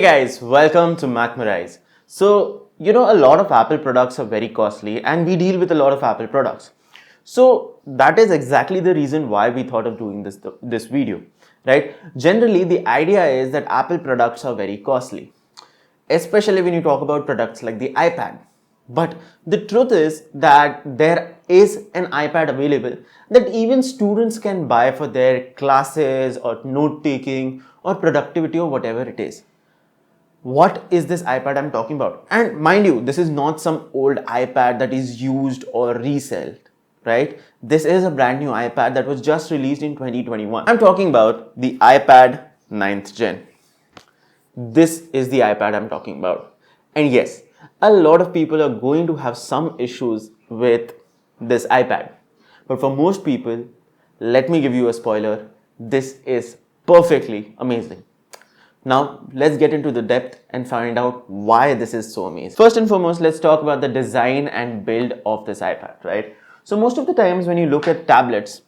Hey guys, welcome to Macmerize. A lot of Apple products are very costly and we deal with a lot of Apple products. So that is exactly the reason why we thought of doing this video, right? Generally, the idea is that Apple products are very costly, especially when you talk about products like the iPad. But the truth is that there is an iPad available that even students can buy for their classes or note taking or productivity or whatever it is. What is this iPad I'm talking about? And mind you, this is not some old iPad that is used or resold, right? This is a brand new iPad that was just released in 2021. I'm talking about the iPad 9th Gen. This is the iPad I'm talking about. And yes, a lot of people are going to have some issues with this iPad. But for most people, let me give you a spoiler, this is perfectly amazing. Now, let's get into the depth and find out why this is so amazing. First and foremost, let's talk about the design and build of this iPad, right? So most of the times when you look at tablets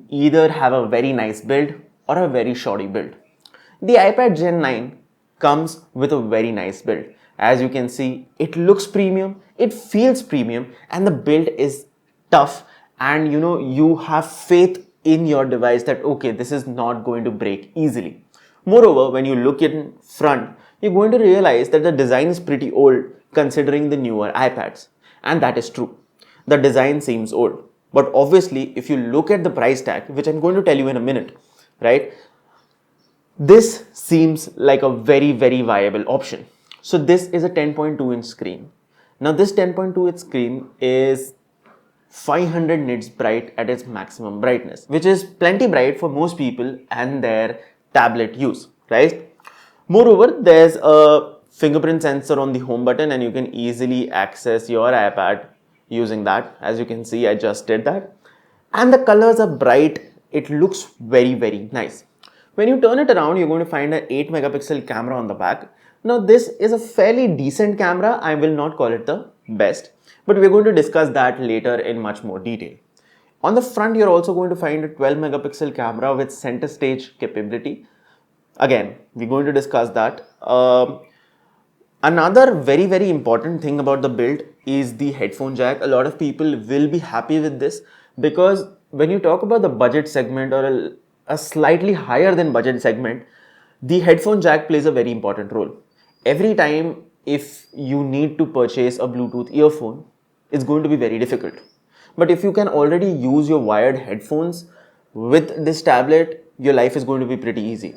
either have a very nice build or a very shoddy build. The iPad Gen 9 comes with a very nice build. As you can see, it looks premium, it feels premium, and the build is tough, and you have faith in your device that okay, this is not going to break easily. Moreover, when you look in front, you're going to realize that the design is pretty old considering the newer iPads. And that is true. The design seems old. But obviously, if you look at the price tag, which I'm going to tell you in a minute, right? This seems like a very viable option. So this is a 10.2 inch screen. Now this 10.2 inch screen is 500 nits bright at its maximum brightness, which is plenty bright for most people and their tablet use, right? Moreover, there's a fingerprint sensor on the home button and you can easily access your iPad using that. As you can see, I just did that. And the colors are bright. It looks very nice. When you turn it around, you're going to find an 8 megapixel camera on the back. Now, this is a fairly decent camera. I will not call it the best, but we're going to discuss that later in much more detail. On the front, you're also going to find a 12 megapixel camera with center stage capability. Again, we're going to discuss that. Another very important thing about the build is the headphone jack. A lot of people will be happy with this because when you talk about the budget segment or a slightly higher than budget segment, the headphone jack plays a very important role. Every time if you need to purchase a Bluetooth earphone, it's going to be very difficult. But if you can already use your wired headphones with this tablet, your life is going to be pretty easy.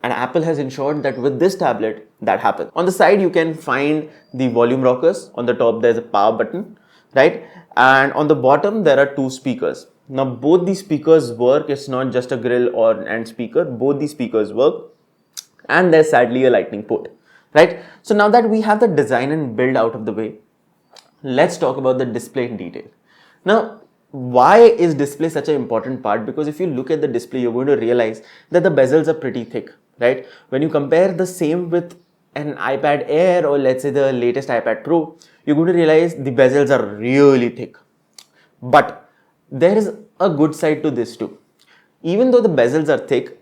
And Apple has ensured that with this tablet, that happens. On the side, you can find the volume rockers. On the top, there's a power button, right? And on the bottom, there are two speakers. Now, both these speakers work. It's not just a grill and speaker. Both these speakers work. And there's sadly a lightning port, right? So now that we have the design and build out of the way, let's talk about the display in detail. Now, why is display such an important part? Because if you look at the display, you're going to realize that the bezels are pretty thick, right? When you compare the same with an iPad Air or let's say the latest iPad Pro, you're going to realize the bezels are really thick. But there is a good side to this too. Even though the bezels are thick,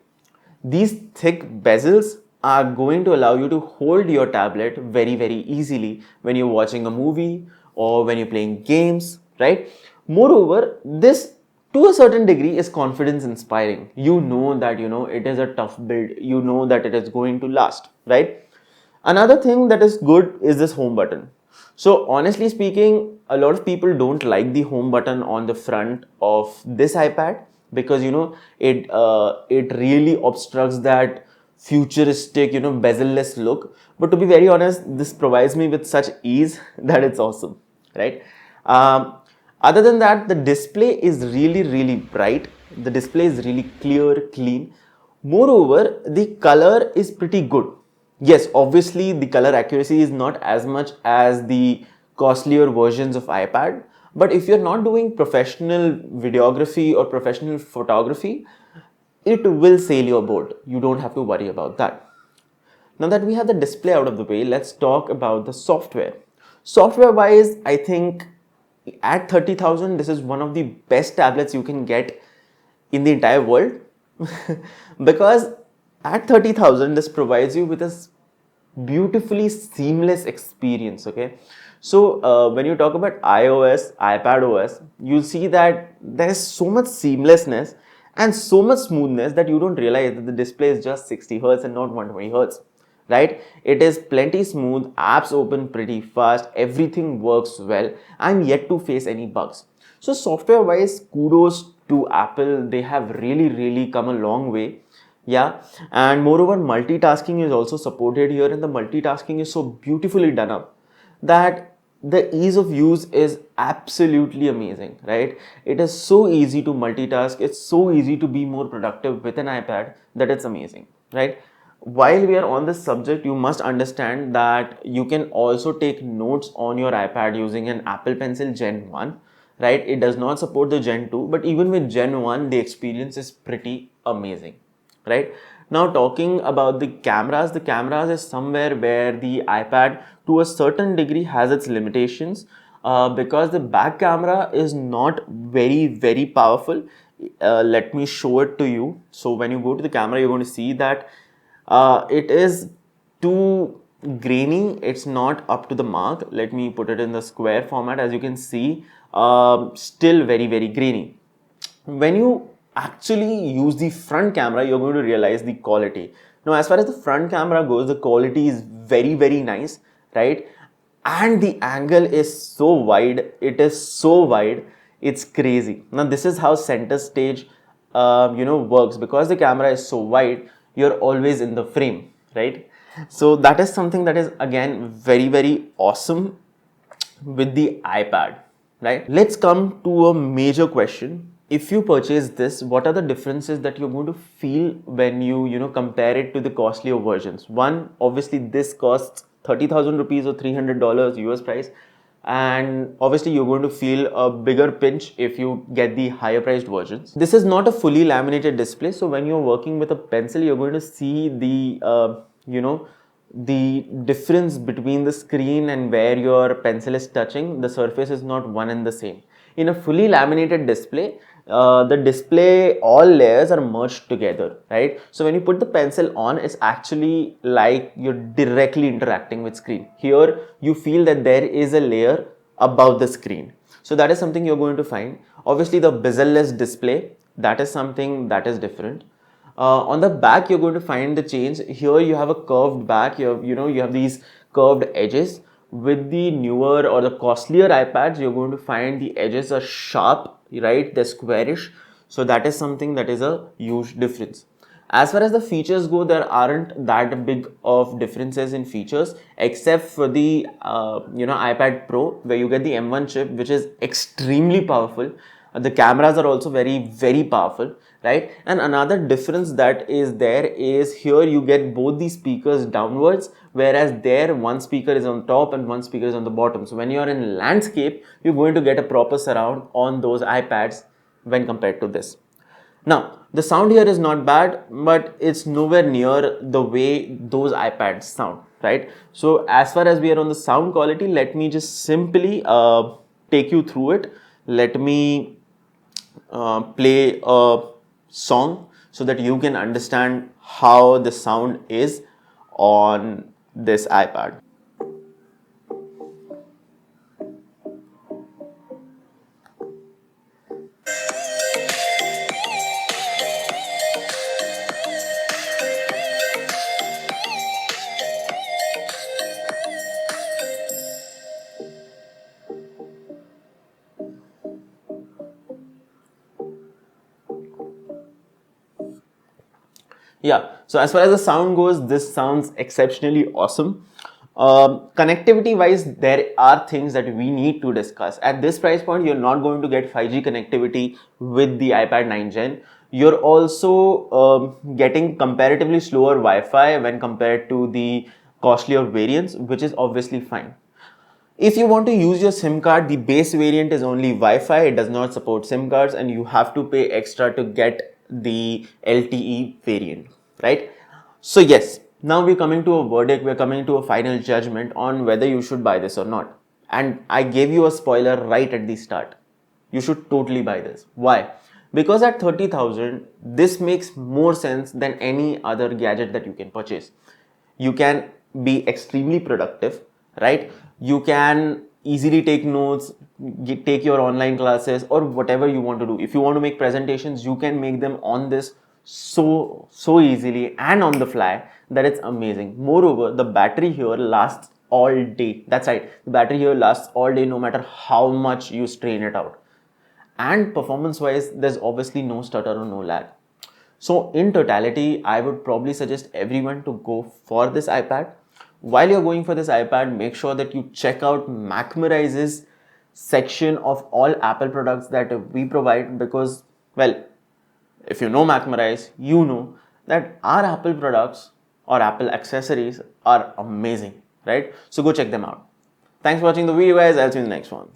these thick bezels are going to allow you to hold your tablet very easily when you're watching a movie or when you're playing games, right? Moreover, this to a certain degree is confidence inspiring. You know that it is a tough build. You know that it is going to last, right? Another thing that is good is this home button. So honestly speaking, a lot of people don't like the home button on the front of this iPad because it really obstructs that futuristic bezel-less look. But to be very honest, this provides me with such ease that it's awesome, right? Other than that, the display is really bright. The display is really clear, clean. Moreover, the color is pretty good. Yes, obviously the color accuracy is not as much as the costlier versions of iPad. But if you're not doing professional videography or professional photography, it will sail your boat. You don't have to worry about that. Now that we have the display out of the way, let's talk about the software. Software wise, I think at 30,000, this is one of the best tablets you can get in the entire world because At 30,000, this provides you with a beautifully seamless experience. Okay, so when you talk about iOS, iPad OS, you'll see that there's so much seamlessness and so much smoothness that you don't realize that the display is just 60 hertz and not 120 hertz, right? It is plenty smooth, apps open pretty fast, everything works well. I'm yet to face any bugs. So software wise, kudos to Apple. They have really come a long way. Yeah, and moreover, multitasking is also supported here, and the multitasking is so beautifully done up that the ease of use is absolutely amazing, right? It is so easy to multitask, it's so easy to be more productive with an iPad that it's amazing, right? While we are on this subject, you must understand that you can also take notes on your iPad using an Apple Pencil Gen 1, right? It does not support the Gen 2, but even with Gen 1, the experience is pretty amazing, right? Now talking about the cameras is somewhere where the iPad to a certain degree has its limitations, because the back camera is not very powerful. Let me show it to you. So when you go to the camera, you're going to see that it is too grainy, it's not up to the mark. Let me put it in the square format. As you can see, still very grainy. When you actually use the front camera, you're going to realize the quality. Now as far as the front camera goes, the quality is very nice, right? And the angle is so wide, it is so wide, it's crazy. Now this is how center stage works. Because the camera is so wide, you're always in the frame, right? So that is something that is again very awesome with the iPad, right? Let's come to a major question. If you purchase this, what are the differences that you're going to feel when you compare it to the costlier versions? One, obviously this costs 30,000 rupees or $300 US price, and obviously you're going to feel a bigger pinch if you get the higher priced versions. This is not a fully laminated display, so when you're working with a pencil, you're going to see the difference between the screen and where your pencil is touching. The surface is not one and the same. In a fully laminated display, the display, all layers are merged together, right? So when you put the pencil on, it's actually like you're directly interacting with screen. Here you feel that there is a layer above the screen. So that is something you're going to find. Obviously the bezel-less display, that is something that is different. On the back, you're going to find the change. Here you have a curved back. You have these curved edges. With the newer or the costlier iPads, you're going to find the edges are sharp, right? They're squarish. So that is something that is a huge difference. As far as the features go, there aren't that big of differences in features, except for the iPad Pro, where you get the M1 chip, which is extremely powerful. The cameras are also very powerful, right? And another difference that is there is here you get both the speakers downwards, whereas there one speaker is on top and one speaker is on the bottom. So when you're in landscape, you're going to get a proper surround on those iPads when compared to this. Now, the sound here is not bad, but it's nowhere near the way those iPads sound, right? So as far as we are on the sound quality, let me just simply take you through it. Let me play a song so that you can understand how the sound is on this iPad. Yeah, so as far as the sound goes, this sounds exceptionally awesome. Connectivity wise, there are things that we need to discuss. At this price point, you're not going to get 5G connectivity with the iPad 9 Gen. You're also getting comparatively slower Wi-Fi when compared to the costlier variants, which is obviously fine. If you want to use your SIM card, the base variant is only Wi-Fi. It does not support SIM cards, and you have to pay extra to get the LTE variant, right? So yes, now we're coming to a verdict. We're coming to a final judgment on whether you should buy this or not. And I gave you a spoiler right at the start. You should totally buy this. Why? Because at 30,000, this makes more sense than any other gadget that you can purchase. You can be extremely productive, right? You can easily take notes, take your online classes or whatever you want to do. If you want to make presentations, you can make them on this so easily and on the fly that it's amazing. Moreover, the battery here lasts all day. That's right, the battery here lasts all day no matter how much you strain it out. And performance wise, there's obviously no stutter or no lag. So in totality, I would probably suggest everyone to go for this iPad. While you're going for this iPad, make sure that you check out Macmerize's section of all Apple products that we provide, because, well, if you know Macmerize, you know that our Apple products or Apple accessories are amazing, right? So go check them out. Thanks for watching the video, guys. I'll see you in the next one.